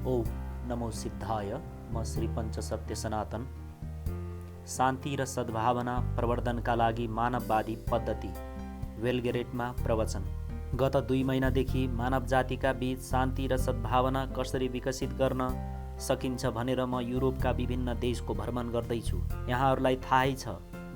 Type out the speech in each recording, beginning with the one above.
ओम नमो सिद्धाय। म श्री पञ्चसत्य सनातन। शान्ति र सद्भावना प्रवर्धनका लागि मानववादी पद्धति वेलगेरेटमा प्रवचन। गत 2 महिनादेखि मानव जातिका बीच शान्ति र सद्भावना कसरी विकसित गर्न सकिन्छ भनेर म युरोपका विभिन्न देशको भ्रमण गर्दैछु। यहाँहरूलाई थाहै छ,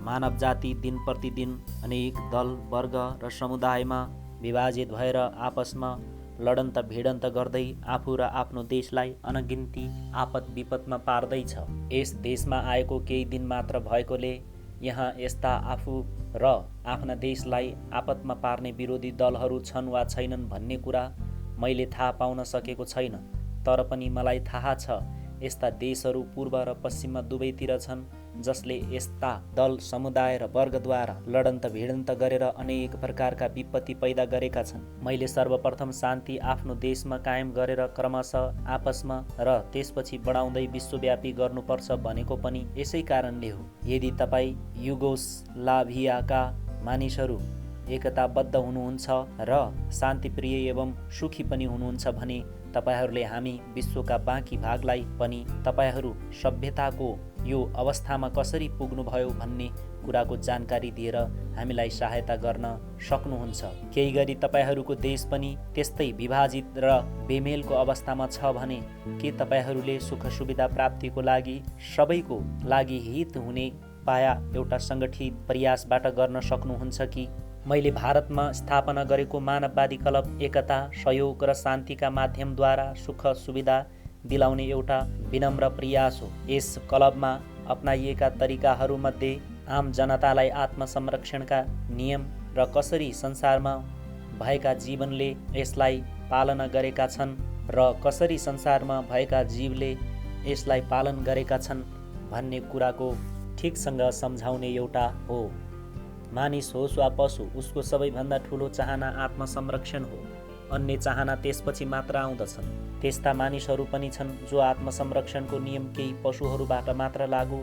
मानव जाति दिन प्रतिदिन अनेक दल, वर्ग र समुदायमा विभाजित भएर आपसमा लडन्त भिडन्त गर्दै आफू र आफ्नो देशलाई अनगिन्ती आपद विपदमा पार्दैछ। यस देशमा आएको केही दिन मात्र भएकोले यहाँ यस्ता आफू र आफ्ना देशलाई आपदमा पार्ने विरोधी दलहरू छन् वा छैनन् भन्ने कुरा मैले थाहा पाउन सकेको छैन। तर पनि मलाई थाहा छ यस्ता देशहरू पूर्व र पश्चिममा दुवैतिर छन् जसले यस्ता दल, समुदाय र वर्गद्वारा लडन्त भिडन्त गरेर अनेक प्रकारका विपत्ति पैदा गरेका छन्। मैले सर्वप्रथम शान्ति आफ्नो देशमा कायम गरेर क्रमशः आपसमा र त्यसपछि बढाउँदै विश्वव्यापी गर्नुपर्छ भनेको पनि यसै कारणले हो। यदि तपाईँ युगोस्लाभियाका मानिसहरू एकताबद्ध हुनुहुन्छ र शान्तिप्रिय एवं सुखी पनि हुनुहुन्छ भने तपाईहरूले हामी विश्वका बाँकी भागलाई पनि तपाईहरू सभ्यताको यो अवस्थामा कसरी पुग्नुभयो भन्ने कुराको जानकारी दिएर हामीलाई सहायता गर्न सक्नुहुन्छ। केही गरी तपाईहरूको देश पनि त्यस्तै विभाजित र बेमेलको अवस्थामा छ भने के तपाईहरूले सुख सुविधा प्राप्तिको लागि सबैको लागि हित हुने पाया एउटा सङ्गठित प्रयासबाट गर्न सक्नुहुन्छ कि? मैले भारतमा स्थापना गरेको मानववादी क्लब एकता, सहयोग र शान्तिका माध्यमद्वारा सुख सुविधा दिलाउने एउटा विनम्र प्रयास हो। यस क्लबमा अपनाइएका तरिकाहरूमध्ये आम जनतालाई आत्मसंरक्षणका नियम र कसरी संसारमा भएका जीवनले यसलाई पालना गरेका छन् र कसरी संसारमा भएका जीवले यसलाई पालन गरेका छन् भन्ने कुराको ठिकसँग सम्झाउने एउटा हो। मानिस होस् वा पशु, उसको सबैभन्दा ठुलो चाहना आत्मसंरक्षण हो। अन्य चाहना त्यसपछि मात्र आउँदछन्। त्यस्ता मानिसहरू पनि छन् जो आत्मसंरक्षणको नियम केही पशुहरूबाट मात्र लागू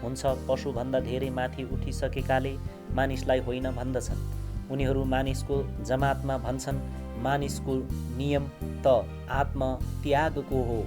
हुन्छ, पशुभन्दा धेरै माथि उठिसकेकाले मानिसलाई होइन भन्दछन्। उनीहरू मानिसको जमातमा भन्छन् मानिसको नियम त आत्मत्यागको हो,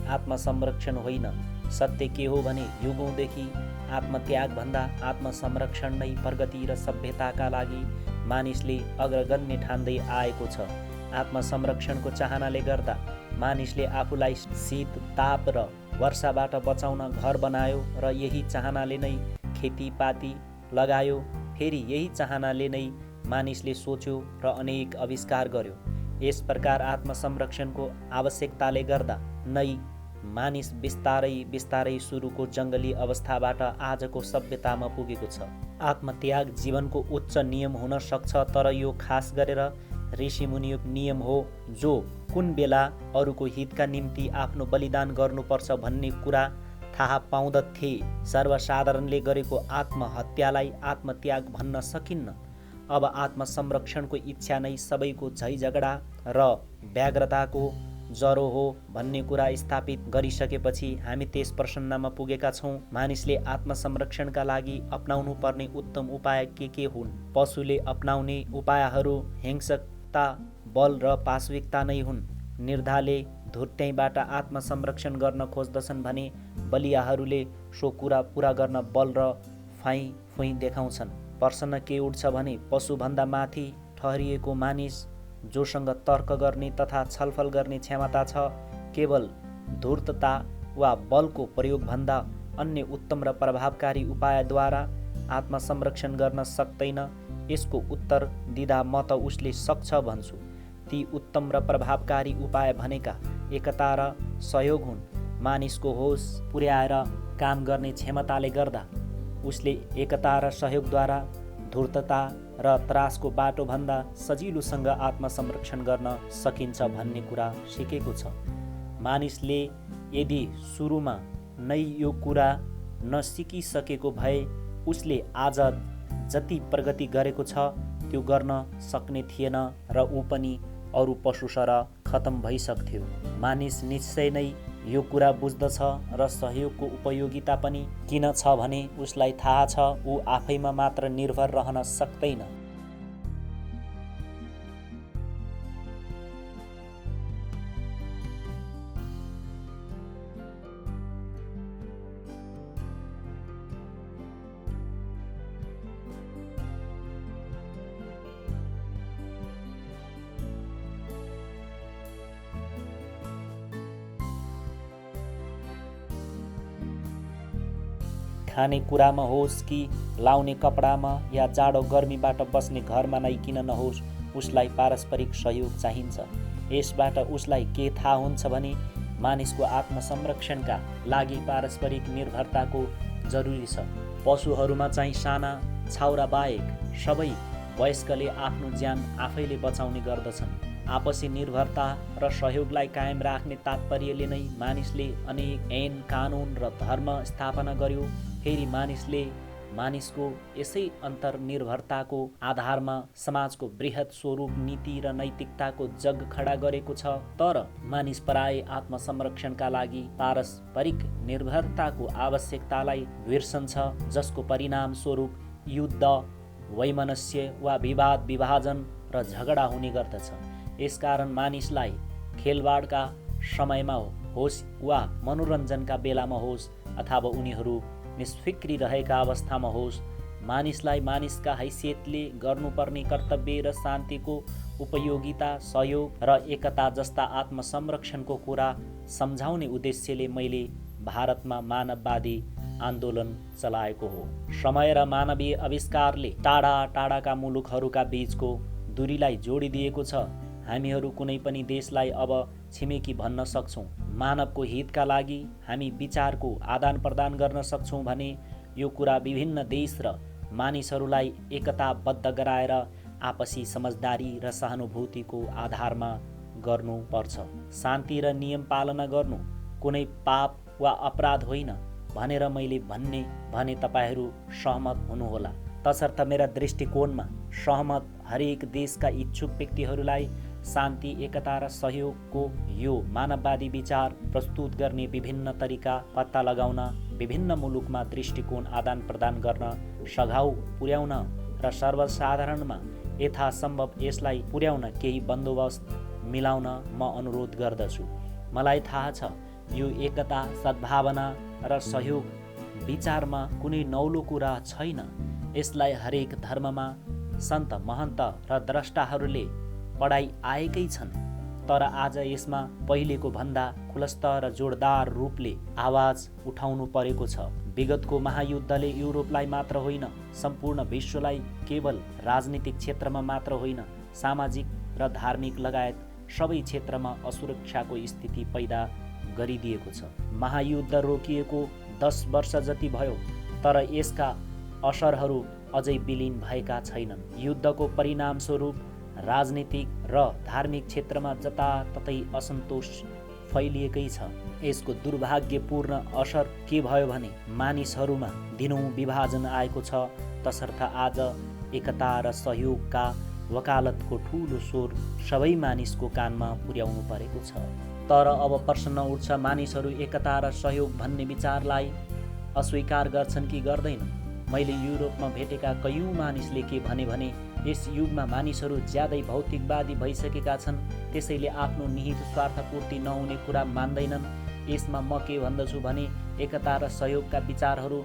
आत्मसंरक्षण होइन। सत्य के हो भने युगौँदेखि आत्मत्यागभन्दा आत्मसंरक्षण नै प्रगति र सभ्यताका लागि मानिसले अग्रगण्य ठान्दै आएको छ। आत्मसंरक्षणको चाहनाले गर्दा मानिसले आफूलाई शीत, ताप र वर्षाबाट बचाउन घर बनायो र यही चाहनाले नै खेतीपाती लगायो। फेरि यही चाहनाले नै मानिसले सोच्यो र अनेक आविष्कार गर्यो। यस प्रकार आत्मसंरक्षणको आवश्यकताले गर्दा नै मानिस बिस्तारै बिस्तारै सुरुको जङ्गली अवस्थाबाट आजको सभ्यतामा पुगेको छ। आत्मत्याग जीवनको उच्च नियम हुन सक्छ, तर यो खास गरेर ऋषिमुनिको नियम हो जो कुन बेला अरूको हितका निम्ति आफ्नो बलिदान गर्नुपर्छ भन्ने कुरा थाहा पाउँदथे। सर्वसाधारणले गरेको आत्महत्यालाई आत्मत्याग भन्न सकिन्न। अब आत्मसंरक्षणको इच्छा नै सबैको झैझगडा र व्याग्रताको जरो हो भन्ने कुरा स्थापित गरिसकेपछि हामी त्यस प्रसन्नमा पुगेका छौँ। मानिसले आत्मसंरक्षणका लागि अपनाउनु पर्ने उत्तम उपाय के हुन्? पशुले अपनाउने उपायहरू हिंसकता, बल र पाशविकता नै हुन्। निर्धाले धुर्त्याइँबाट आत्मसंरक्षण गर्न खोज्दछन् भने बलियाहरूले सो कुरा पुरा गर्न बल र फाइँ फुइँ देखाउँछन्। प्रश्न के उठ्छ भने पशुभन्दा माथि ठहरिएको मानिस जोसँग तर्क गर्ने तथा छलफल गर्ने क्षमता छ, केवल धूर्तता वा बलको प्रयोगभन्दा अन्य उत्तम र प्रभावकारी उपायद्वारा आत्मसंरक्षण गर्न सक्दैन? यसको उत्तर दिँदा म त उसले सक्छ भन्छु। ती उत्तम र प्रभावकारी उपाय भनेका एकता र सहयोग हुन्। मानिसको होस पुर्याएर काम गर्ने क्षमताले गर्दा उसले एकता र सहयोगद्वारा धूर्तता र त्रासको बाटोभन्दा सजिलोसँग आत्मसंरक्षण गर्न सकिन्छ भन्ने कुरा सिकेको छ। मानिसले यदि सुरुमा नै यो कुरा नसिकिसकेको भए उसले आज जति प्रगति गरेको छ त्यो गर्न सक्ने थिएन र ऊ पनि अरू पशुसर खतम भइसक्थ्यो। मानिस निश्चय नै यो कुरा बुझ्दछ र सहयोगको उपयोगिता पनि किन छ भने उसलाई थाहा छ ऊ आफैमा मात्र निर्भर रहन सक्दैन। खानेकुरामा होस् कि लाउने कपडामा या जाडो गर्मीबाट बस्ने घरमा नै किन नहोस्, उसलाई पारस्परिक सहयोग चाहिन्छ। यसबाट उसलाई के थाहा हुन्छ भने मानिसको आत्मसंरक्षणका लागि पारस्परिक निर्भरताको जरुरी छ। पशुहरूमा चाहिँ साना छाउरा बाहेक सबै वयस्कले आफ्नो ज्यान आफैले बचाउने गर्दछन्। आपसी निर्भरता र सहयोगलाई कायम राख्ने तात्पर्यले नै मानिसले अनेक ऐन कानुन र धर्म स्थापना गर्यो। फेरि मानिसले मानिसको यसै अन्तर्निर्भरताको आधारमा समाजको बृहत स्वरूप नीति र नैतिकताको जग खडा गरेको छ। तर मानिस प्राय आत्मसंरक्षणका लागि पारस्परिक निर्भरताको आवश्यकतालाई बिर्सन्छ, जसको परिणाम स्वरूप युद्ध, वैमनस्य वा विवाद विभाजन र झगडा हुने गर्दछ। यसकारण मानिसलाई खेलबाडका समयमा होस् वा मनोरञ्जनका बेलामा होस् अथवा उनीहरू निष्फिक्री रहेका अवस्थामा होस्, मानिसलाई मानिसका हैसियतले गर्नुपर्ने कर्तव्य र शान्तिको उपयोगिता, सहयोग र एकता जस्ता आत्मसंरक्षणको कुरा सम्झाउने उद्देश्यले मैले भारतमा मानववादी आन्दोलन चलाएको हो। समय र मानवीय आविष्कारले टाढा टाढाका मुलुकहरूका बीचको दूरीलाई जोडिदिएको छ। हामीहरू कुनै पनि देशलाई अब छिमेकी भन्न सक्छौँ। मानवको हितका लागि हामी विचारको आदान प्रदान गर्न सक्छौँ भने यो कुरा विभिन्न देश र मानिसहरूलाई एकताबद्ध गराएर आपसी समझदारी र सहानुभूतिको आधारमा गर्नुपर्छ। शान्ति र नियम पालना गर्नु कुनै पाप वा अपराध होइन भनेर मैले भने तपाईहरू सहमत हुनुहोला। तसर्थ मेरा दृष्टिकोणमा सहमत हरेक देशका इच्छुक व्यक्तिहरूलाई शान्ति, एकता र सहयोगको यो मानववादी विचार प्रस्तुत गर्ने विभिन्न तरिका पत्ता लगाउन, विभिन्न मुलुकमा दृष्टिकोण आदान प्रदान गर्न, सघाउ पुर्याउन र सर्वसाधारणमा यथासम्भव यसलाई पुर्याउन केही बन्दोबस्त मिलाउन म अनुरोध गर्दछु। मलाई थाहा छ यो एकता, सद्भावना र सहयोग विचारमा कुनै नौलो कुरा छैन। यसलाई हरेक धर्ममा सन्त, महन्त र द्रष्टाहरूले पढाइ आएकै छन्। तर आज यसमा पहिलेको भन्दा खुलस्त र जोडदार रूपले आवाज उठाउनु परेको छ। विगतको महायुद्धले युरोपलाई मात्र होइन, सम्पूर्ण विश्वलाई केवल राजनीतिक क्षेत्रमा मात्र होइन, सामाजिक र धार्मिक लगायत सबै क्षेत्रमा असुरक्षाको स्थिति पैदा गरिदिएको छ। महायुद्ध रोकिएको 10 वर्ष जति भयो, तर यसका असरहरू अझै विलीन भएका छैनन्। युद्धको परिणामस्वरूप राजनीतिक र धार्मिक क्षेत्रमा जताततै असन्तोष फैलिएकै छ। यसको दुर्भाग्यपूर्ण असर के भयो भने मानिसहरूमा दिनौँ विभाजन आएको छ। तसर्थ आज एकता र सहयोगका वकालतको ठुलो स्वर सबै मानिसको कानमा पुर्याउनु परेको छ। तर अब प्रश्न उठ्छ, मानिसहरू एकता र सहयोग भन्ने विचारलाई अस्वीकार गर्छन् कि गर्दैनन्? मैले युरोपमा भेटेका कयौँ मानिसले के भने यस युगमा मानिसहरू ज्यादै भौतिकवादी भइसकेका छन्, त्यसैले आफ्नो निहित स्वार्थपूर्ति नहुने कुरा मान्दैनन्। यसमा म के भन्दछु भने एकता र सहयोगका विचारहरू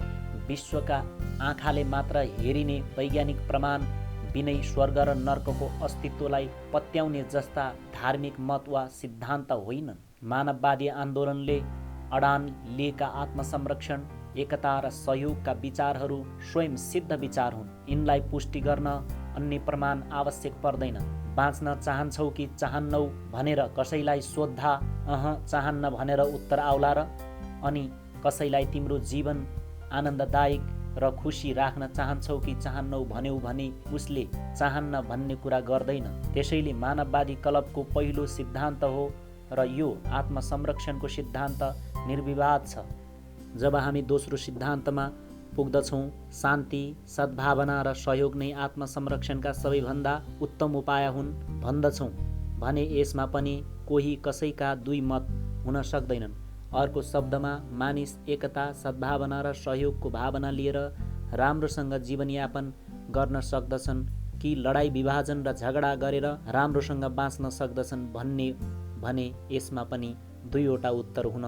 विश्वका आँखाले मात्र हेरिने वैज्ञानिक प्रमाण बिनै स्वर्ग र नर्कको अस्तित्वलाई पत्याउने जस्ता धार्मिक मत वा सिद्धान्त होइनन्। मानववादी आन्दोलनले अडान लिएका आत्मसंरक्षण, एकता र सहयोगका विचारहरू स्वयं सिद्ध विचार हुन्। यिनलाई पुष्टि गर्न अन्य प्रमाण आवश्यक पर्दैन। बाँच्न चाहन्छौ कि चाहन्नौ भनेर कसैलाई सोद्धा चाहन्न भनेर उत्तर आउला र? अनि कसैलाई तिम्रो जीवन आनन्ददायक र खुसी राख्न चाहन्छौ कि चाहन्नौ भन्यौ भने उसले चाहन्न भन्ने कुरा गर्दैन। त्यसैले मानववादी क्लबको पहिलो सिद्धान्त हो र यो आत्मसंरक्षणको सिद्धान्त निर्विवाद छ। जब हामी दोस्रो सिद्धान्तमा पुग्दछौँ, शान्ति, सद्भावना र सहयोग नै आत्मसंरक्षणका सबैभन्दा उत्तम उपाय हुन् भन्दछौँ भने यसमा पनि कोही कसैका दुई मत हुन सक्दैनन्। अर्को शब्दमा मानिस एकता, सद्भावना र सहयोगको भावना लिएर राम्रोसँग जीवनयापन गर्न सक्दछन् कि लडाई विभाजन र झगडा गरेर राम्रोसँग बाँच्न सक्दछन् भन्ने भने यसमा पनि दुईवटा उत्तर हुन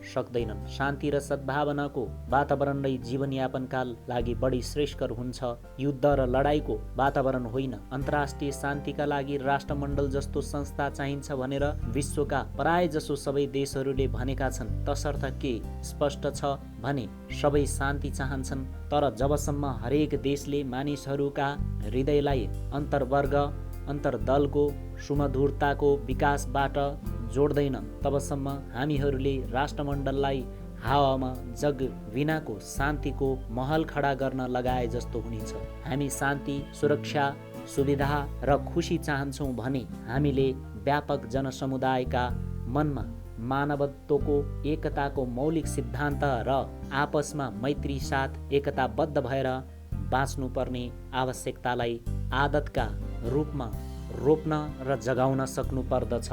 सक्दैनन्। शान्ति र सद्भावनाको वातावरण नै जीवनयापनका लागि बढी श्रेष्ठकर हुन्छ, युद्ध र लडाईँको वातावरण होइन। अन्तर्राष्ट्रिय शान्तिका लागि राष्ट्रमण्डल जस्तो संस्था चाहिन्छ भनेर विश्वका प्राय जसो सबै देशहरूले भनेका छन्। तसर्थ के स्पष्ट छ भने सबै शान्ति चाहन्छन्, तर जबसम्म हरेक देशले मानिसहरूका हृदयलाई अन्तर्वर्ग अन्तर्दलको सुमधुरताको विकासबाट जोड्दैन, तबसम्म हामीहरूले राष्ट्रमण्डललाई हावामा जग विनाको शान्तिको महल खडा गर्न लगाए जस्तो हुनेछ। हामी शान्ति, सुरक्षा, सुविधा र खुसी चाहन्छौँ भने हामीले व्यापक जनसमुदायका मनमा मानवत्वको एकताको मौलिक सिद्धान्त र आपसमा मैत्री साथ एकताबद्ध भएर बाँच्नुपर्ने आवश्यकतालाई आदतका रूपमा रोप्न र जगाउन सक्नु पर्दछ।